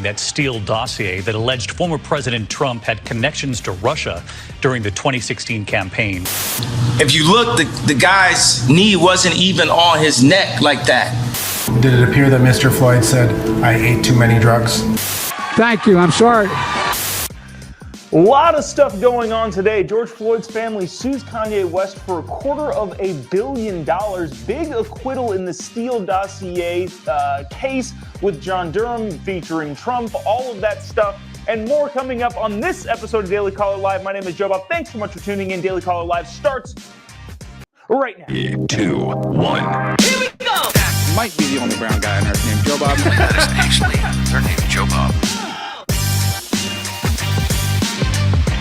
That Steele dossier that alleged former President Trump had connections to Russia during the 2016 campaign. If you look, the guy's knee wasn't even on his neck like that. Did it appear that Mr. Floyd said, "I ate too many drugs"? Thank you. I'm sorry. A lot of stuff going on today. George Floyd's family sues Kanye West for $250 million. Big acquittal in the Steele Dossier case with John Durham featuring Trump. All of that stuff and more coming up on this episode of Daily Caller Live. My name is Jobob. Thanks so much for tuning in. Daily Caller Live starts right now. 3, 2, 1. Here we go. That might be the only brown guy on earth named Jobob. That is actually her name, Jobob.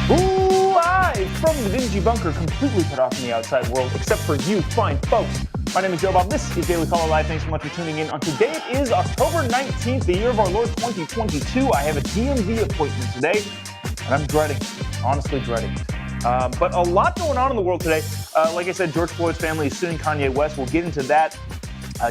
Live from the dingy bunker, completely cut off from the outside world, except for you fine folks. My name is Jobob. This is Daily Caller Live. Thanks so much for tuning in. On today, it is October 19th, the year of our Lord 2022. I have a DMV appointment today, and I'm dreading it, honestly dreading it. But a lot going on in the world today. Like I said, George Floyd's family is suing Kanye West. We'll get into that.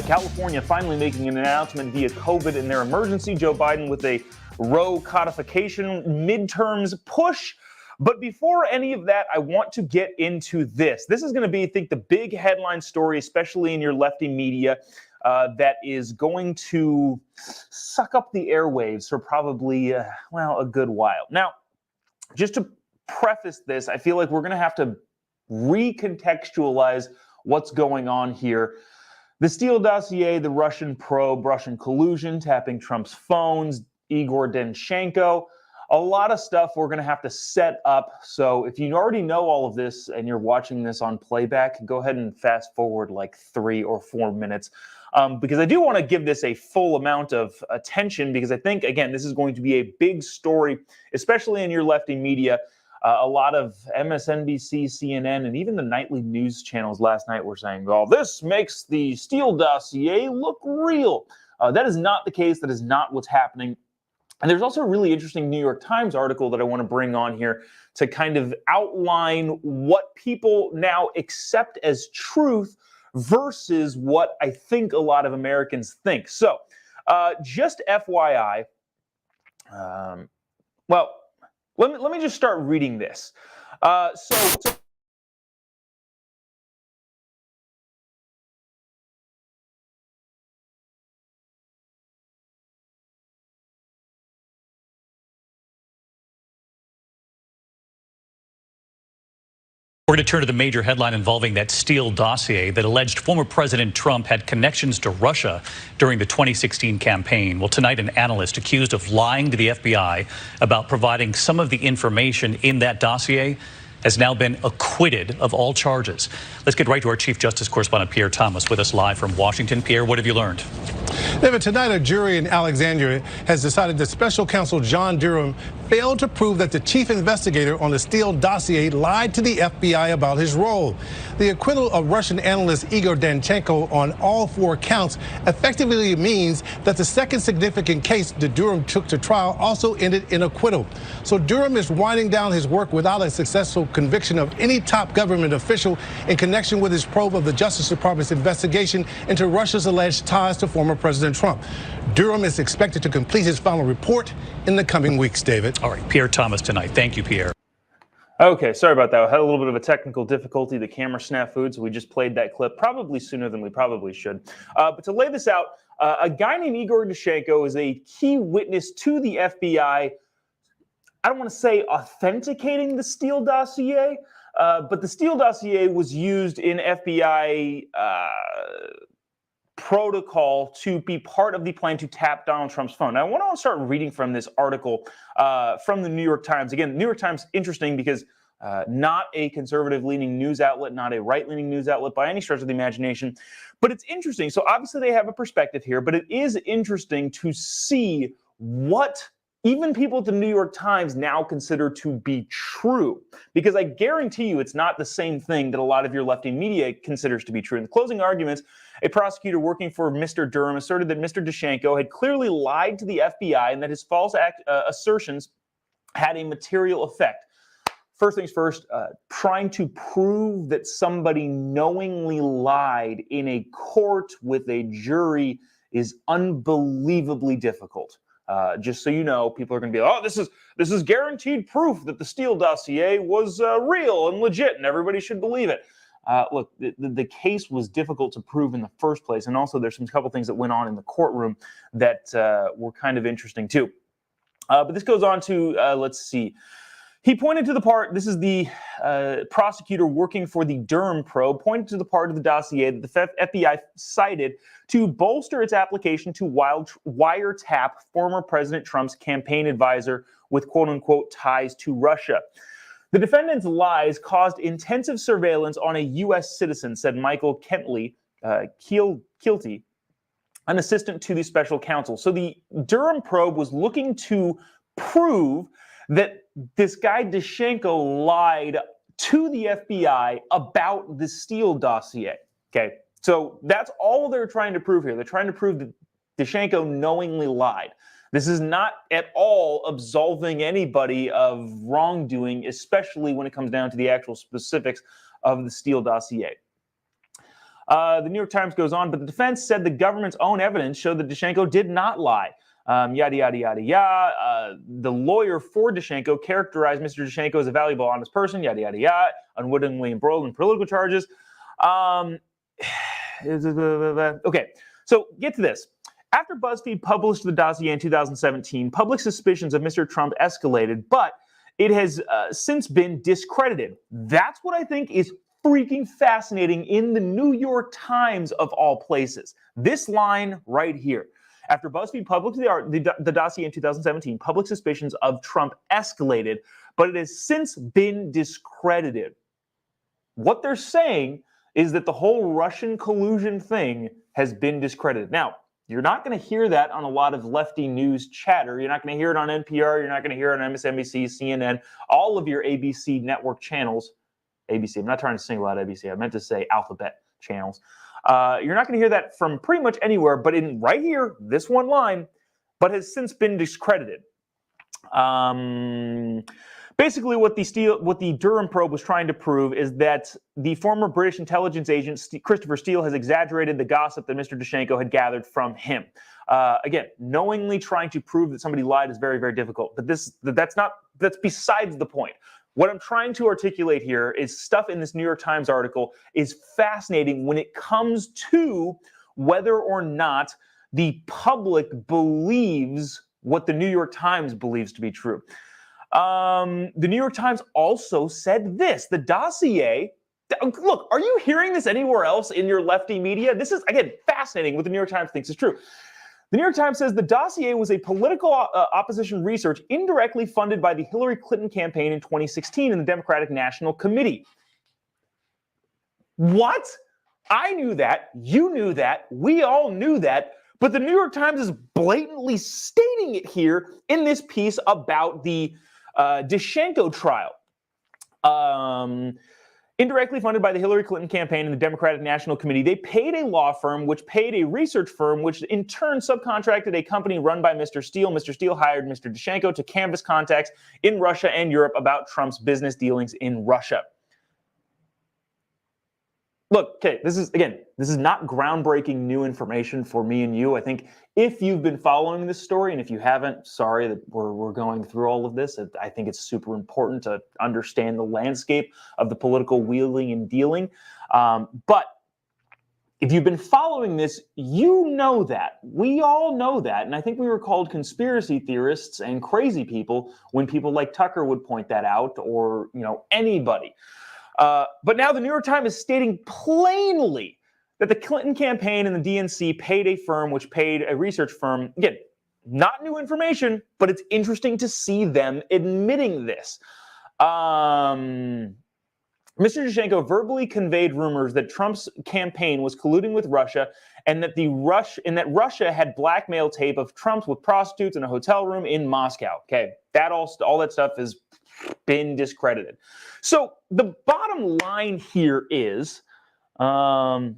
California finally making an announcement via COVID in their emergency. Joe Biden with a Roe codification midterms push. But before any of that, I want to get into this. This is going to be, I think, the big headline story, especially in your lefty media, that is going to suck up the airwaves for probably, a good while. Now, just to preface this, I feel like we're going to have to recontextualize what's going on here. The Steele dossier, the Russian probe, Russian collusion, tapping Trump's phones, Igor Danchenko, a lot of stuff we're going to have to set up. So if you already know all of this and you're watching this on playback, go ahead and fast forward like 3 or 4 minutes. Because I do want to give this a full amount of attention, because I think, again, this is going to be a big story, especially in your lefty media. A lot of MSNBC, CNN, and even the nightly news channels last night were saying, well, this makes the Steele dossier look real. That is not the case. That is not what's happening. And there's also a really interesting New York Times article that I want to bring on here to kind of outline what people now accept as truth versus what I think a lot of Americans think. So just FYI, let me just start reading this. So We're going to turn to the major headline involving that Steele dossier that alleged former President Trump had connections to Russia during the 2016 campaign. Well, tonight, an analyst accused of lying to the FBI about providing some of the information in that dossier has now been acquitted of all charges. Let's get right to our Chief Justice correspondent, Pierre Thomas, with us live from Washington. Pierre, what have you learned? David, tonight a jury in Alexandria has decided that special counsel John Durham failed to prove that the chief investigator on the Steele dossier lied to the FBI about his role. The acquittal of Russian analyst Igor Danchenko on all 4 counts effectively means that the second significant case that Durham took to trial also ended in acquittal. So Durham is winding down his work without a successful conviction of any top government official in connection with his probe of the Justice Department's investigation into Russia's alleged ties to former President Trump. Durham is expected to complete his final report in the coming weeks, David. All right, Pierre Thomas tonight. Thank you, Pierre. Okay, sorry about that. I had a little bit of a technical difficulty. The camera snafu'd, so we just played that clip probably sooner than we probably should. But to lay this out, a guy named Igor Danchenko is a key witness to the FBI. I don't want to say authenticating the Steele dossier, but the Steele dossier was used in FBI protocol to be part of the plan to tap Donald Trump's phone. Now, I want to start reading from this article from the New York Times. Again, the New York Times, interesting because not a conservative-leaning news outlet, not a right-leaning news outlet by any stretch of the imagination. But it's interesting. So obviously they have a perspective here, but it is interesting to see what even people at the New York Times now consider to be true, because I guarantee you it's not the same thing that a lot of your lefty media considers to be true. In the closing arguments, a prosecutor working for Mr. Durham asserted that Mr. Danchenko had clearly lied to the FBI and that his false assertions had a material effect. First things first, trying to prove that somebody knowingly lied in a court with a jury is unbelievably difficult. Just so you know, people are going to be like, oh, this is guaranteed proof that the Steele dossier was real and legit, and everybody should believe it. Look, the case was difficult to prove in the first place, and also there's some couple things that went on in the courtroom that were kind of interesting too. But this goes on to, let's see. He pointed to the part, this is the prosecutor working for the Durham probe, pointed to the part of the dossier that the FBI cited to bolster its application to wiretap former President Trump's campaign advisor with quote-unquote ties to Russia. The defendant's lies caused intensive surveillance on a U.S. citizen, said Michael Keelty, an assistant to the special counsel. So the Durham probe was looking to prove that this guy Daschenko lied to the FBI about the Steele dossier. Okay, so that's all they're trying to prove here. They're trying to prove that Daschenko knowingly lied. This is not at all absolving anybody of wrongdoing, especially when it comes down to the actual specifics of the Steele dossier. The New York Times goes on, but the defense said the government's own evidence showed that Daschenko did not lie. Yada, yada, yada, yada. The lawyer for Daschenko characterized Mr. Daschenko as a valuable, honest person, yada, yada, yada, unwittingly embroiled in political charges. Okay, so get to this. After BuzzFeed published the dossier in 2017, public suspicions of Mr. Trump escalated, but it has since been discredited. That's what I think is freaking fascinating in the New York Times of all places. This line right here. After BuzzFeed published the dossier in 2017, public suspicions of Trump escalated, but it has since been discredited. What they're saying is that the whole Russian collusion thing has been discredited. Now, you're not going to hear that on a lot of lefty news chatter. You're not going to hear it on NPR. You're not going to hear it on MSNBC, CNN, all of your ABC network channels. ABC, I'm not trying to single out ABC. I meant to say alphabet channels. You're not going to hear that from pretty much anywhere, but in right here, this one line, but has since been discredited. Basically, what the Durham probe was trying to prove is that the former British intelligence agent Christopher Steele has exaggerated the gossip that Mr. Daschenko had gathered from him. Again, knowingly trying to prove that somebody lied is very, very difficult. But that's besides the point. What I'm trying to articulate here is stuff in this New York Times article is fascinating when it comes to whether or not the public believes what the New York Times believes to be true. The New York Times also said this, the dossier, look, are you hearing this anywhere else in your lefty media? This is, again, fascinating what the New York Times thinks is true. The New York Times says the dossier was a political opposition research indirectly funded by the Hillary Clinton campaign in 2016 in the Democratic National Committee. What? I knew that. You knew that. We all knew that. But the New York Times is blatantly stating it here in this piece about the Daschenko trial. Indirectly funded by the Hillary Clinton campaign and the Democratic National Committee, they paid a law firm, which paid a research firm, which in turn subcontracted a company run by Mr. Steele. Mr. Steele hired Mr. Daschenko to canvass contacts in Russia and Europe about Trump's business dealings in Russia. Look, okay, this is not groundbreaking new information for me and you. I think if you've been following this story, and if you haven't, sorry that we're going through all of this. I think it's super important to understand the landscape of the political wheeling and dealing. But if you've been following this, you know that. We all know that. And I think we were called conspiracy theorists and crazy people when people like Tucker would point that out, or, anybody. But now the New York Times is stating plainly that the Clinton campaign and the DNC paid a firm which paid a research firm. Again, not new information, but it's interesting to see them admitting this. Mr. Daschenko verbally conveyed rumors that Trump's campaign was colluding with Russia and that Russia had blackmail tape of Trump with prostitutes in a hotel room in Moscow. Okay, all that stuff has been discredited. So the bottom line here is, okay,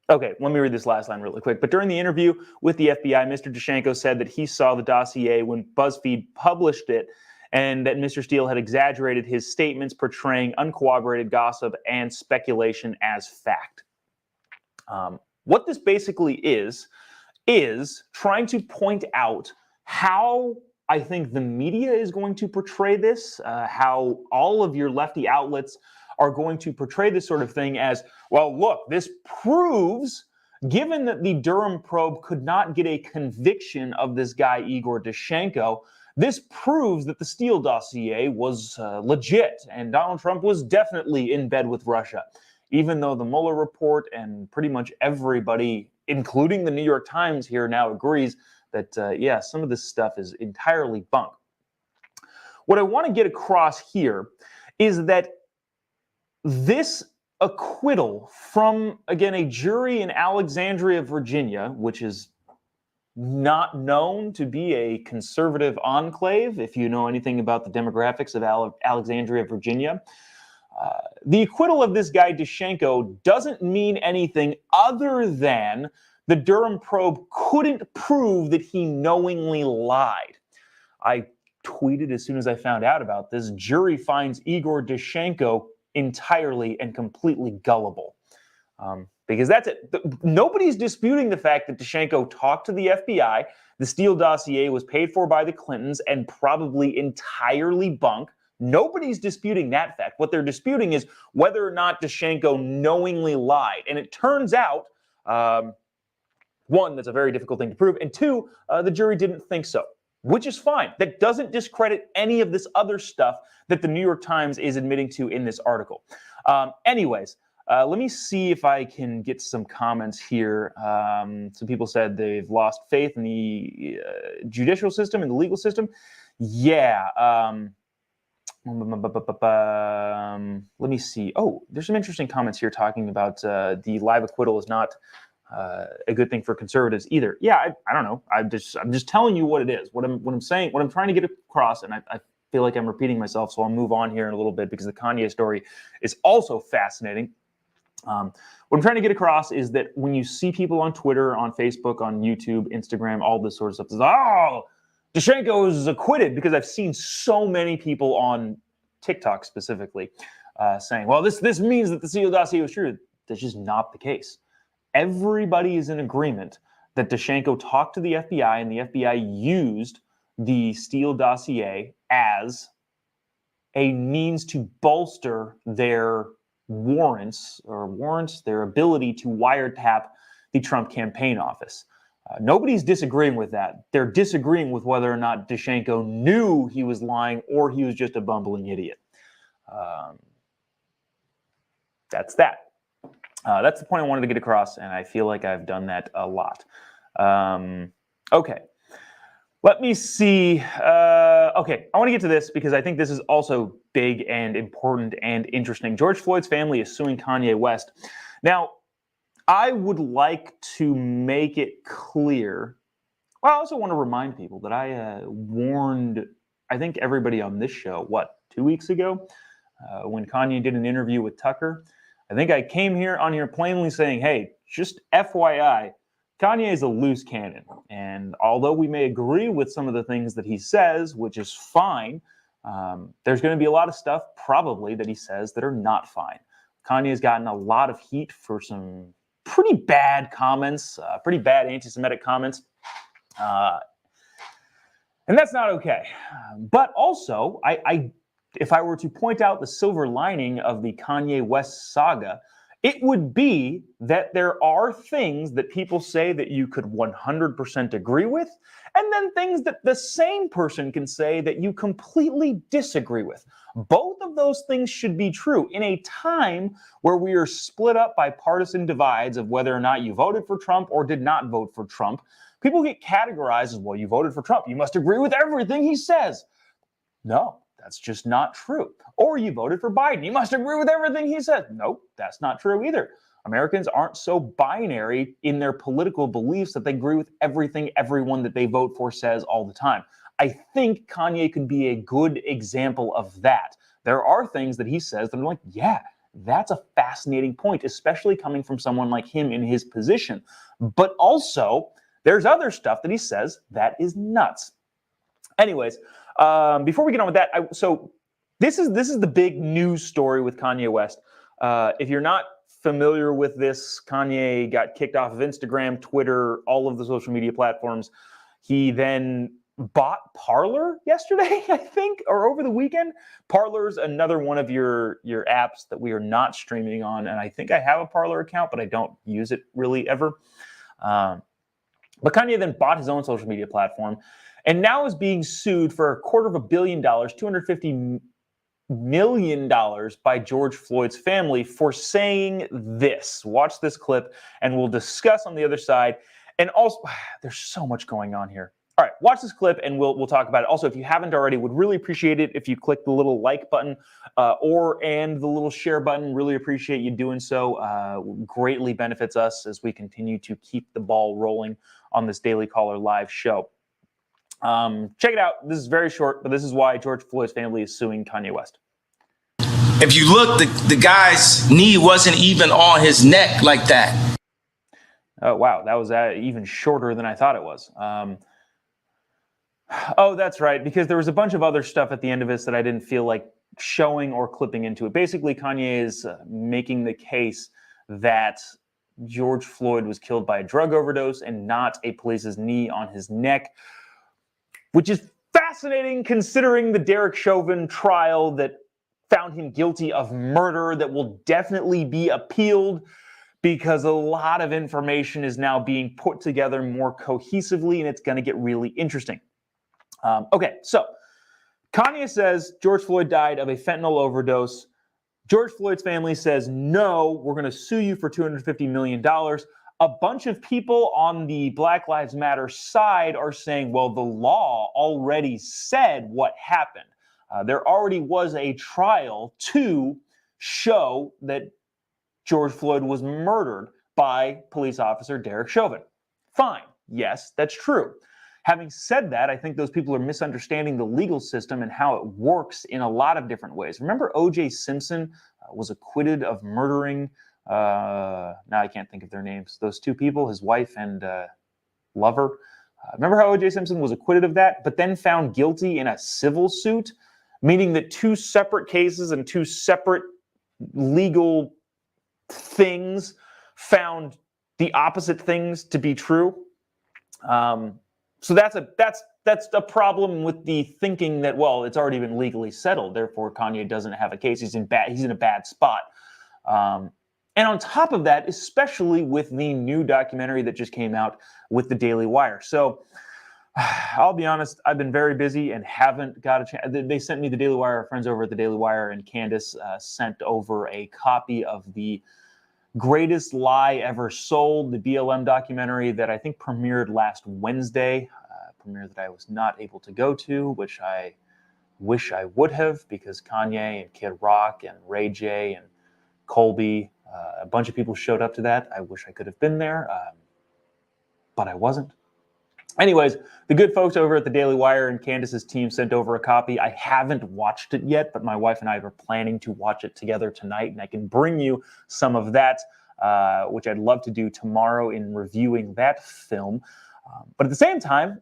let me read this last line really quick. But during the interview with the FBI, Mr. Daschenko said that he saw the dossier when BuzzFeed published it, and that Mr. Steele had exaggerated his statements, portraying uncorroborated gossip and speculation as fact. What this basically is is trying to point out how I think the media is going to portray this, how all of your lefty outlets are going to portray this sort of thing as, well, look, this proves, given that the Durham probe could not get a conviction of this guy, Igor Danchenko, this proves that the Steele dossier was legit and Donald Trump was definitely in bed with Russia, even though the Mueller report and pretty much everybody, including the New York Times here now, agrees that, yeah, some of this stuff is entirely bunk. What I want to get across here is that this acquittal from, again, a jury in Alexandria, Virginia, which is not known to be a conservative enclave, if you know anything about the demographics of Alexandria, Virginia. The acquittal of this guy, Danchenko, doesn't mean anything other than the Durham probe couldn't prove that he knowingly lied. I tweeted as soon as I found out about this, jury finds Igor Danchenko entirely and completely gullible. Because that's it. Nobody's disputing the fact that Danchenko talked to the FBI. The Steele dossier was paid for by the Clintons and probably entirely bunk. Nobody's disputing that fact. What they're disputing is whether or not Danchenko knowingly lied. And it turns out, one, that's a very difficult thing to prove, and two, the jury didn't think so, which is fine. That doesn't discredit any of this other stuff that the New York Times is admitting to in this article. Anyways, let me see if I can get some comments here. Some people said they've lost faith in the judicial system and the legal system. Yeah. Let me see. Oh, there's some interesting comments here talking about the live acquittal is not a good thing for conservatives either. Yeah, I don't know. I'm just telling you what it is. What I'm saying, what I'm trying to get across, and I feel like I'm repeating myself, so I'll move on here in a little bit because the Kanye story is also fascinating. What I'm trying to get across is that when you see people on Twitter, on Facebook, on YouTube, Instagram, all this sort of stuff, oh, Danchenko is acquitted, because I've seen so many people on TikTok specifically saying, well, this means that the Steele dossier was true. That's just not the case. Everybody is in agreement that Danchenko talked to the FBI and the FBI used the Steele dossier as a means to bolster their their ability to wiretap the Trump campaign office. Nobody's disagreeing with that. They're disagreeing with whether or not Danchenko knew he was lying or he was just a bumbling idiot. That's that. That's the point I wanted to get across, and I feel like I've done that a lot. Okay. Let me see. Okay, I want to get to this because I think this is also big and important and interesting. George Floyd's family is suing Kanye West. Now, I would like to make it clear. Well, I also want to remind people that I warned, I think, everybody on this show, 2 weeks ago, when Kanye did an interview with Tucker. I think I came on here plainly saying, hey, just FYI, Kanye is a loose cannon. And although we may agree with some of the things that he says, which is fine, there's going to be a lot of stuff probably that he says that are not fine. Kanye has gotten a lot of heat for some pretty bad comments, pretty bad anti-Semitic comments. And that's not okay. But also, if I were to point out the silver lining of the Kanye West saga, it would be that there are things that people say that you could 100% agree with, and then things that the same person can say that you completely disagree with. Both of those things should be true in a time where we are split up by partisan divides of whether or not you voted for Trump or did not vote for Trump. People get categorized as, well, you voted for Trump, you must agree with everything he says. No. That's just not true. Or you voted for Biden, you must agree with everything he says. Nope, that's not true either. Americans aren't so binary in their political beliefs that they agree with everything everyone that they vote for says all the time. I think Kanye could be a good example of that. There are things that he says that I'm like, yeah, that's a fascinating point, especially coming from someone like him in his position. But also, there's other stuff that he says that is nuts. Anyways, before we get on with that, so this is the big news story with Kanye West. If you're not familiar with this, Kanye got kicked off of Instagram, Twitter, all of the social media platforms. He then bought Parler yesterday, I think, or over the weekend. Parler's another one of your apps that we are not streaming on, and I think I have a Parler account, but I don't use it really ever. But Kanye then bought his own social media platform and now is being sued for $250 million, $250 million by George Floyd's family for saying this. Watch this clip and we'll discuss on the other side. And also, there's so much going on here. All right, watch this clip and we'll talk about it. Also, if you haven't already, would really appreciate it if you click the little like button and the little share button. Really appreciate you doing so. Greatly benefits us as we continue to keep the ball rolling on this Daily Caller live show. Check it out. This is very short, but this is why George Floyd's family is suing Kanye West. If you look, the guy's knee wasn't even on his neck like that. Oh, wow. That was even shorter than I thought it was. Oh, that's right, because there was a bunch of other stuff at the end of this that I didn't feel like showing or clipping into it. Basically, Kanye is making the case that George Floyd was killed by a drug overdose and not a police's knee on his neck, which is fascinating considering the Derek Chauvin trial that found him guilty of murder that will definitely be appealed because a lot of information is now being put together more cohesively and it's going to get really interesting. Okay, so Kanye says George Floyd died of a fentanyl overdose. George Floyd's family says, no, we're going to sue you for $250 million. A bunch of people on the Black Lives Matter side are saying, well, the law already said what happened. There already was a trial to show that George Floyd was murdered by police officer Derek Chauvin. Fine. Yes, that's true. Having said that, I think those people are misunderstanding the legal system and how it works in a lot of different ways. Remember O.J. Simpson was acquitted of murdering, now I can't think of their names, those two people, his wife and lover. Remember how O.J. Simpson was acquitted of that, but then found guilty in a civil suit, meaning that two separate cases and two separate legal things found the opposite things to be true? So that's a problem with the thinking that, well, it's already been legally settled, therefore Kanye doesn't have a case. He's in a bad spot. And on top of that, especially with the new documentary that just came out with the Daily Wire. So I'll be honest, I've been very busy and haven't got a chance. They sent me the Daily Wire, our friends over at the Daily Wire, and Candace sent over a copy of the Greatest Lie Ever Sold, the BLM documentary that I think premiered last Wednesday, premiere that I was not able to go to, which I wish I would have, because Kanye and Kid Rock and Ray J and Colby, a bunch of people showed up to that. I wish I could have been there, but I wasn't. Anyways, the good folks over at the Daily Wire and Candace's team sent over a copy. I haven't watched it yet, but my wife and I are planning to watch it together tonight, and I can bring you some of that, which I'd love to do tomorrow in reviewing that film. But at the same time,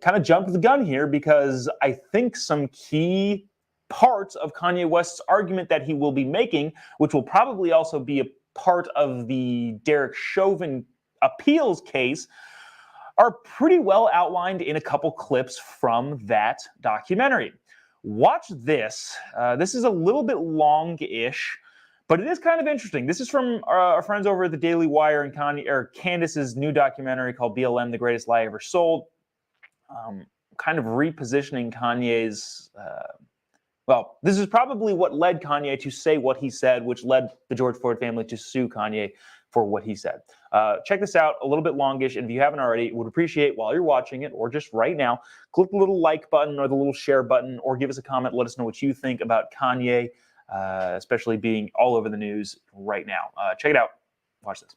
kind of jumped the gun here because I think some key parts of Kanye West's argument that he will be making, which will probably also be a part of the Derek Chauvin appeals case, are pretty well outlined in a couple clips from that documentary. Watch this. This is a little bit long-ish, but it is kind of interesting. This is from our friends over at the Daily Wire and Candace's new documentary called BLM, The Greatest Lie Ever Sold. Kind of repositioning Kanye's... well, this is probably what led Kanye to say what he said, which led the George Floyd family to sue Kanye for what he said. Check this out, a little bit longish, and if you haven't already, would appreciate while you're watching it, or just right now, click the little like button or the little share button, or give us a comment, let us know what you think about Kanye, especially being all over the news right now. Check it out. Watch this.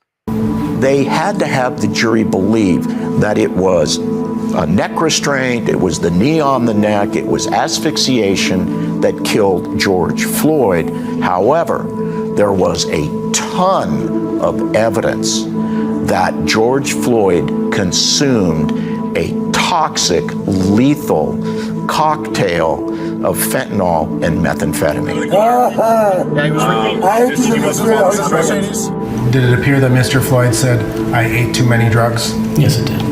They had to have the jury believe that it was a neck restraint, it was the knee on the neck, it was asphyxiation that killed George Floyd. However, there was a ton of evidence that George Floyd consumed a toxic, lethal cocktail of fentanyl and methamphetamine. Did it appear that Mr. Floyd said, "I ate too many drugs"? Yes, it did.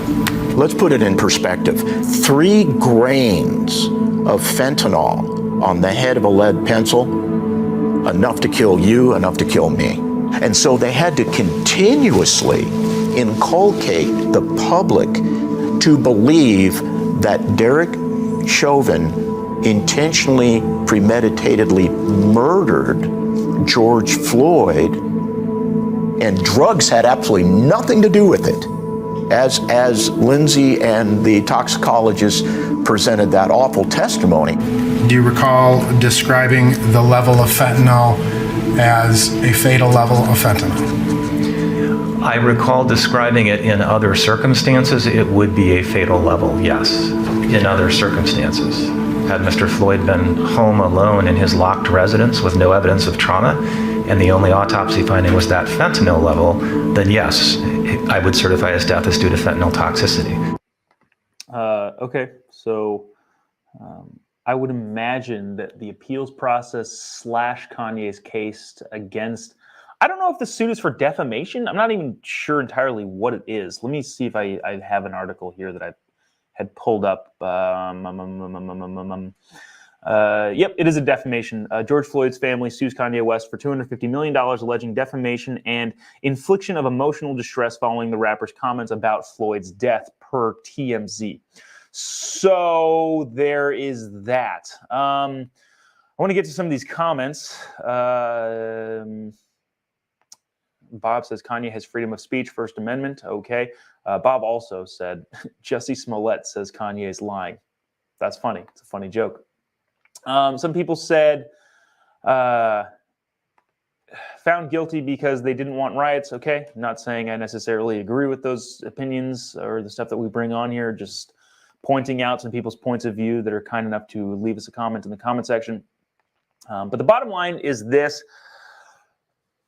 Let's put it in perspective. 3 grains of fentanyl on the head of a lead pencil, enough to kill you, enough to kill me. And so they had to continuously inculcate the public to believe that Derek Chauvin intentionally, premeditatedly murdered George Floyd, and drugs had absolutely nothing to do with it. As Lindsay and the toxicologist presented that awful testimony. Do you recall describing the level of fentanyl as a fatal level of fentanyl? I recall describing it in other circumstances. It would be a fatal level, yes, in other circumstances. Had Mr. Floyd been home alone in his locked residence with no evidence of trauma, and the only autopsy finding was that fentanyl level, then yes, I would certify his death as due to fentanyl toxicity. Okay, so I would imagine that the appeals process / Kanye's case against, I don't know if the suit is for defamation. I'm not even sure entirely what it is. Let me see if I have an article here that I had pulled up. Yep, it is a defamation. George Floyd's family sues Kanye West for $250 million, alleging defamation and infliction of emotional distress following the rapper's comments about Floyd's death, per TMZ. So there is that. I want to get to some of these comments. Bob says Kanye has freedom of speech, First Amendment. Okay. Bob also said, Jussie Smollett says Kanye is lying. That's funny. It's a funny joke. Some people said found guilty because they didn't want riots. Okay. I'm not saying I necessarily agree with those opinions or the stuff that we bring on here, just pointing out some people's points of view that are kind enough to leave us a comment in the comment section. But the bottom line is this.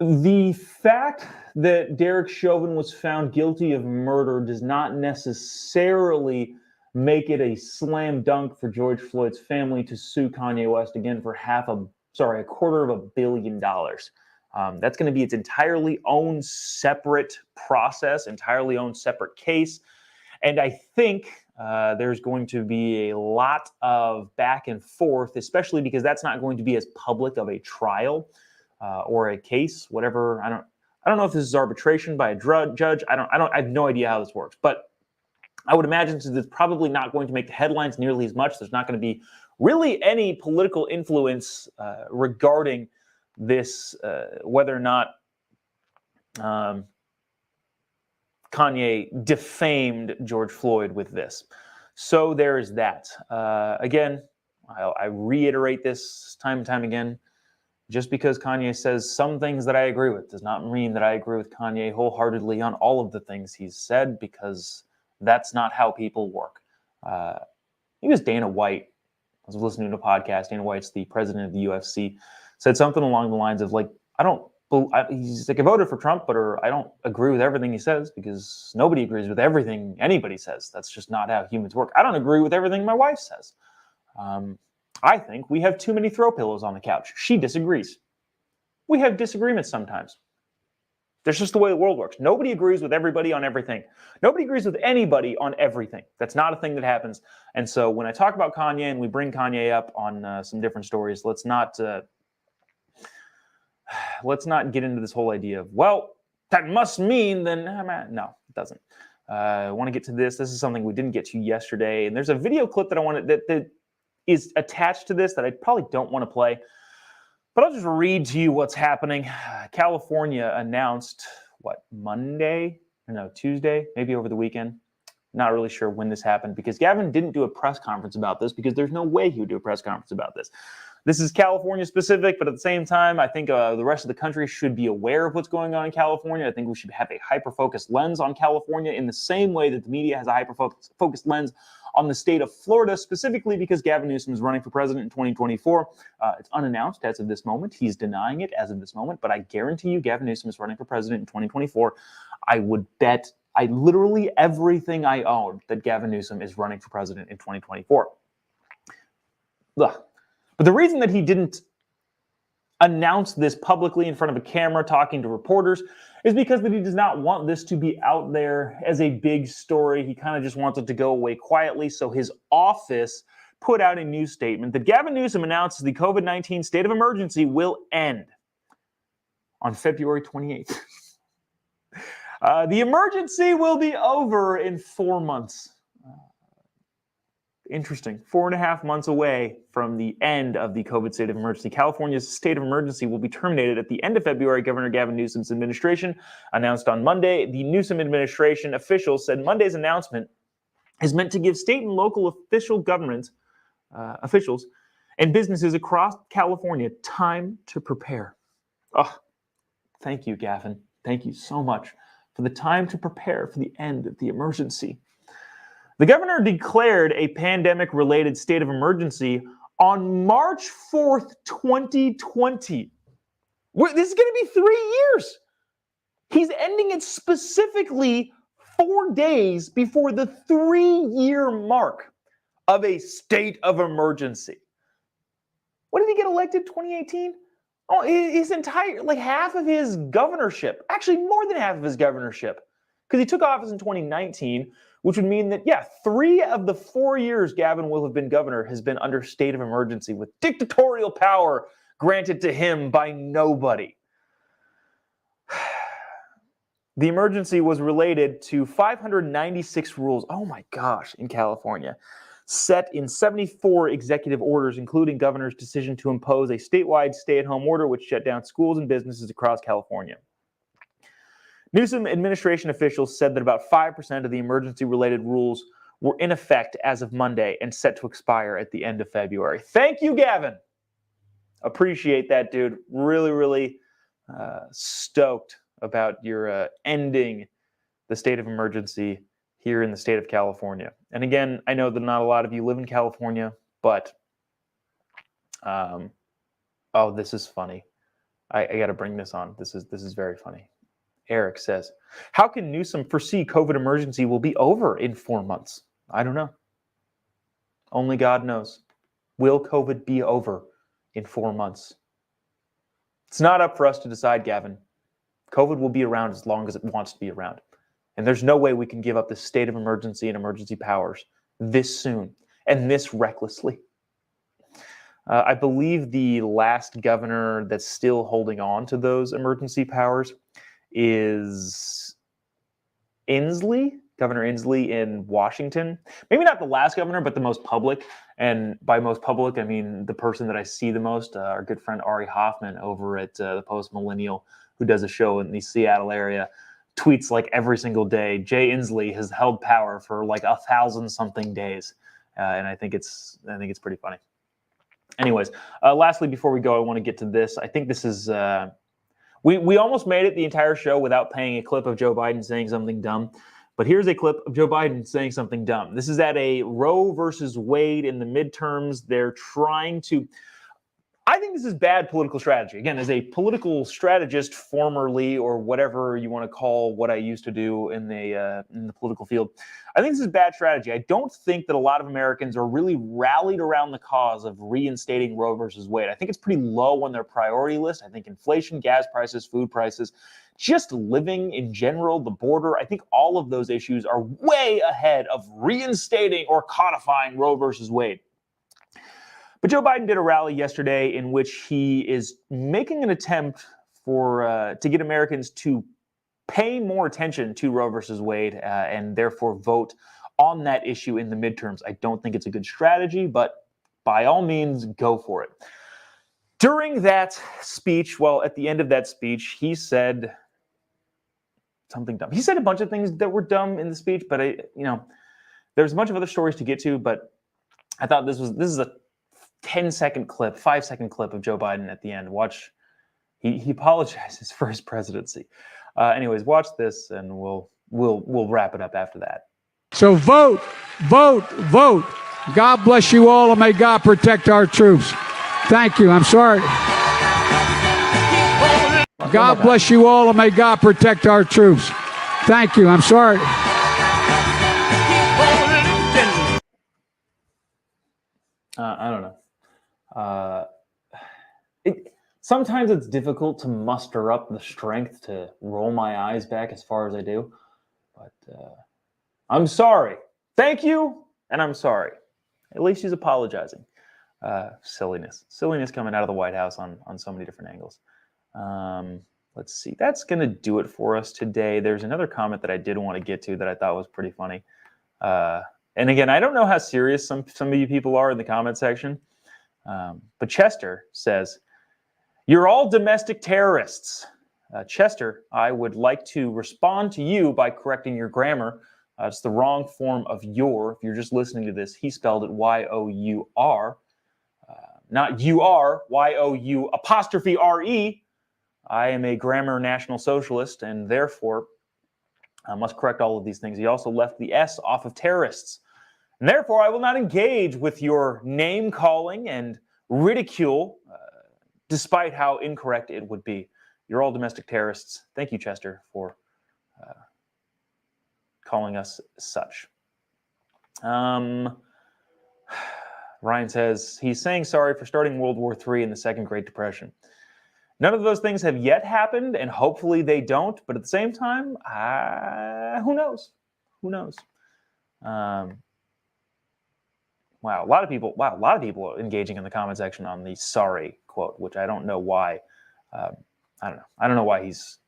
The fact that Derek Chauvin was found guilty of murder does not necessarily make it a slam dunk for George Floyd's family to sue Kanye West again for $250 million. That's going to be its entirely own separate process, entirely own separate case. And I think there's going to be a lot of back and forth, especially because that's not going to be as public of a trial or a case, whatever. I don't know if this is arbitration by a judge. I have no idea how this works, but I would imagine it's probably not going to make the headlines nearly as much. There's not going to be really any political influence regarding this, whether or not Kanye defamed George Floyd with this. So there is that. Again, I reiterate this time and time again. Just because Kanye says some things that I agree with does not mean that I agree with Kanye wholeheartedly on all of the things he's said, because that's not how people work. I think it was Dana White. I was listening to a podcast. Dana White's the president of the UFC. Said something along the lines of like, he's like, I voted for Trump, but I don't agree with everything he says, because nobody agrees with everything anybody says. That's just not how humans work. I don't agree with everything my wife says. I think we have too many throw pillows on the couch. She disagrees. We have disagreements sometimes. That's just the way the world works. Nobody agrees with everybody on everything. Nobody agrees with anybody on everything. That's not a thing that happens. And so when I talk about Kanye and we bring Kanye up on some different stories, let's not get into this whole idea of, well, that must mean then, no, it doesn't. I want to get to this. This is something we didn't get to yesterday. And there's a video clip that I wanted that is attached to this that I probably don't want to play. But I'll just read to you what's happening. California announced, Tuesday, maybe over the weekend. Not really sure when this happened, because Gavin didn't do a press conference about this, because there's no way he would do a press conference about this. This is California specific, but at the same time, I think the rest of the country should be aware of what's going on in California. I think we should have a hyper-focused lens on California in the same way that the media has a hyper-focused lens on the state of Florida, specifically because Gavin Newsom is running for president in 2024. It's unannounced as of this moment. He's denying it as of this moment, but I guarantee you Gavin Newsom is running for president in 2024. I would bet literally everything I own that Gavin Newsom is running for president in 2024. Ugh. But the reason that he didn't announce this publicly in front of a camera talking to reporters is because that he does not want this to be out there as a big story. He kind of just wants it to go away quietly. So his office put out a news statement that Gavin Newsom announces the COVID-19 state of emergency will end on February 28th. The emergency will be over in 4 months. Interesting. 4.5 months away from the end of the COVID state of emergency. California's state of emergency will be terminated at the end of February. Governor Gavin Newsom's administration announced on Monday. The Newsom administration officials said Monday's announcement is meant to give state and local official governments, officials and businesses across California time to prepare. Oh, thank you, Gavin. Thank you so much for the time to prepare for the end of the emergency. The governor declared a pandemic-related state of emergency on March 4th, 2020. This is going to be 3 years. He's ending it specifically 4 days before the 3-year mark of a state of emergency. When did he get elected? 2018? Oh, his entire, like half of his governorship, actually more than half of his governorship, because he took office in 2019, which would mean that, 3 of the 4 years Gavin will have been governor has been under state of emergency with dictatorial power granted to him by nobody. The emergency was related to 596 rules, oh my gosh, in California, set in 74 executive orders, including governor's decision to impose a statewide stay-at-home order which shut down schools and businesses across California. Newsom administration officials said that about 5% of the emergency-related rules were in effect as of Monday and set to expire at the end of February. Thank you, Gavin. Appreciate that, dude. Really, really stoked about your ending the state of emergency here in the state of California. And again, I know that not a lot of you live in California, but oh, this is funny. I got to bring this on. This is very funny. Eric says, how can Newsom foresee COVID emergency will be over in 4 months? I don't know. Only God knows. Will COVID be over in 4 months? It's not up for us to decide, Gavin. COVID will be around as long as it wants to be around. And there's no way we can give up this state of emergency and emergency powers this soon and this recklessly. I believe the last governor that's still holding on to those emergency powers is Inslee, Governor Inslee in Washington. Maybe not the last governor, but the most public. And by most public, I mean the person that I see the most, our good friend Ari Hoffman over at the Post Millennial, who does a show in the Seattle area, tweets like every single day. Jay Inslee has held power for like 1,000-something days, and I think it's pretty funny. Anyways, lastly, before we go, I want to get to this. I think this is. We almost made it the entire show without playing a clip of Joe Biden saying something dumb. But here's a clip of Joe Biden saying something dumb. This is at a Roe versus Wade in the midterms. They're trying to... I think this is bad political strategy. Again, as a political strategist formerly, or whatever you want to call what I used to do in the political field, I think this is bad strategy. I don't think that a lot of Americans are really rallied around the cause of reinstating Roe versus Wade. I think it's pretty low on their priority list. I think inflation, gas prices, food prices, just living in general, the border, I think all of those issues are way ahead of reinstating or codifying Roe versus Wade. But Joe Biden did a rally yesterday in which he is making an attempt to get Americans to pay more attention to Roe versus Wade and therefore vote on that issue in the midterms. I don't think it's a good strategy, but by all means, go for it. During that speech, well, at the end of that speech, he said something dumb. He said a bunch of things that were dumb in the speech, but there's a bunch of other stories to get to, but I thought this is a 10-second clip, 5-second clip of Joe Biden at the end. Watch. He apologizes for his presidency. Anyways, watch this, and we'll wrap it up after that. So vote, vote, vote. God bless you all, and may God protect our troops. Thank you. I'm sorry. God bless you all, and may God protect our troops. Thank you. I'm sorry. I don't know. Sometimes it's difficult to muster up the strength to roll my eyes back as far as I do. But I'm sorry. Thank you, and I'm sorry. At least he's apologizing. Silliness coming out of the White House on so many different angles. Let's see. That's going to do it for us today. There's another comment that I did want to get to that I thought was pretty funny. And again, I don't know how serious some of you people are in the comment section. But Chester says, "You're all domestic terrorists." Chester, I would like to respond to you by correcting your grammar. It's the wrong form of your. If you're just listening to this, he spelled it Y-O-U-R. Not U-R, Y-O-U apostrophe R-E. I am a grammar National Socialist, and therefore I must correct all of these things. He also left the S off of terrorists. And therefore, I will not engage with your name-calling and ridicule, despite how incorrect it would be. You're all domestic terrorists. Thank you, Chester, for calling us such. Ryan says, he's saying sorry for starting World War III and the Second Great Depression. None of those things have yet happened, and hopefully they don't. But at the same time, who knows? Who knows? Wow, a lot of people engaging in the comment section on the sorry quote, which I don't know why. I don't know why he's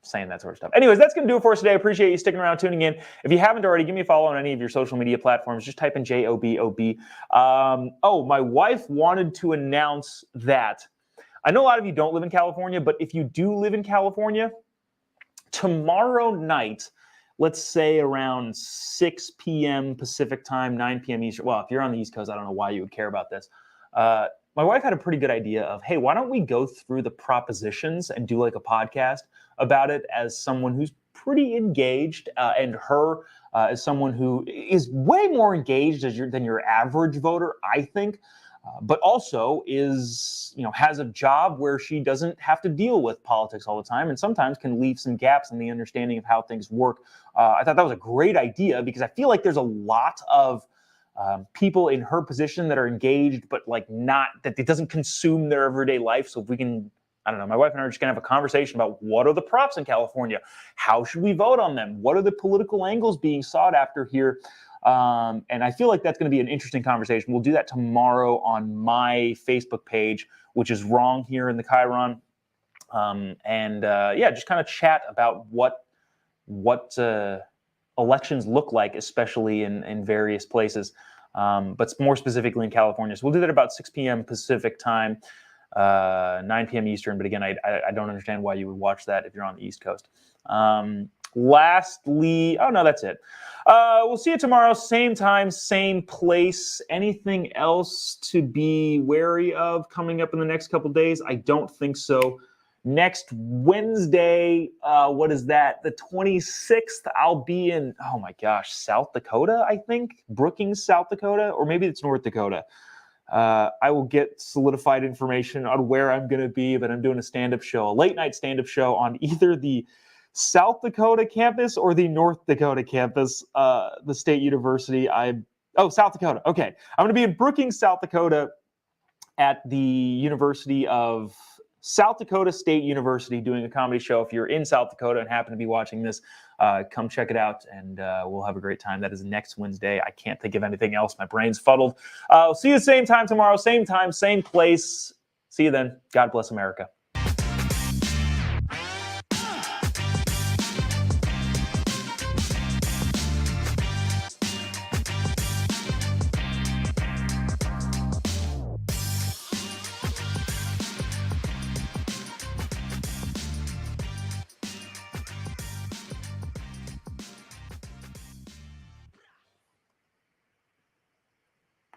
saying that sort of stuff. Anyways, that's going to do it for us today. I appreciate you sticking around, tuning in. If you haven't already, give me a follow on any of your social media platforms. Just type in JOBOB. My wife wanted to announce that. I know a lot of you don't live in California, but if you do live in California, tomorrow night, let's say around 6 p.m. Pacific time, 9 p.m. Eastern. Well, if you're on the East Coast, I don't know why you would care about this. My wife had a pretty good idea of, hey, why don't we go through the propositions and do like a podcast about it as someone who's pretty engaged, and her as someone who is way more engaged than your average voter, I think. But also has a job where she doesn't have to deal with politics all the time, and sometimes can leave some gaps in the understanding of how things work. I thought that was a great idea because I feel like there's a lot of people in her position that are engaged, but not that it doesn't consume their everyday life. So if we can, I don't know, my wife and I are just gonna have a conversation about what are the props in California, how should we vote on them, what are the political angles being sought after here. And I feel like that's going to be an interesting conversation. We'll do that tomorrow on my Facebook page, which is Wrong Here in the Chiron. Just kind of chat about what elections look like, especially in various places, but more specifically in California. So we'll do that about 6 p.m. Pacific time, 9 p.m. Eastern. But again, I don't understand why you would watch that if you're on the East Coast. Lastly, that's it. We'll see you tomorrow, same time, same place. Anything else to be wary of coming up in the next couple days? I don't think so. Next Wednesday, what is that? The 26th, I'll be in, South Dakota, I think. Brookings, South Dakota, or maybe it's North Dakota. I will get solidified information on where I'm going to be, but I'm doing a stand-up show, a late-night stand-up show on either the South Dakota campus or the North Dakota campus, the state university. South Dakota. Okay. I'm going to be in Brookings, South Dakota at the University of South Dakota State University doing a comedy show. If you're in South Dakota and happen to be watching this, come check it out, and we'll have a great time. That is next Wednesday. I can't think of anything else. My brain's fuddled. I'll see you same time tomorrow, same time, same place. See you then. God bless America.